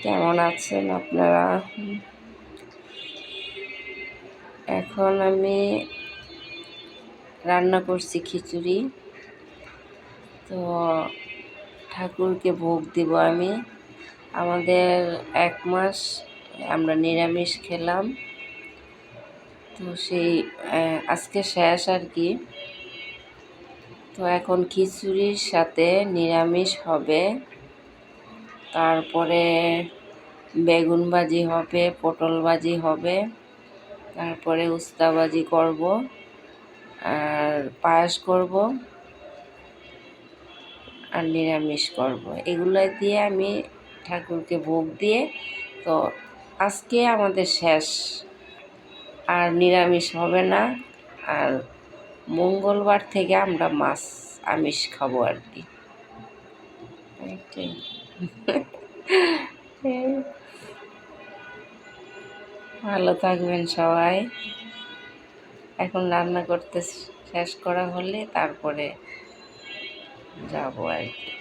কেমন আছেন আপনারা? এখন আমি রান্না করছি খিচুড়ি। তো ঠাকুরকে ভোগ দিব আমি। আমাদের 1 মাস আমরা নিরামিষ খেলাম। তো সেই আজকে শেষ আর কি। তো এখন খিচুড়ির সাথে নিরামিষ হবে, তারপরে বেগুন ভাজি হবে, পটল ভাজি হবে, তারপরে উস্তা ভাজি করব, আর পায়েস করব, আর নিরামিষ করব। এগুলো দিয়ে আমি ঠাকুরকে ভোগ দিয়ে, তো আজকে আমাদের শেষ, আর নিরামিষ হবে না। আর মঙ্গলবার থেকে আমরা মাছ আমিষ খাবো আর কি। ভালো থাকবেন সবাই। এখন রান্না করতে শেষ করা হলে তারপরে যাবো আর কি।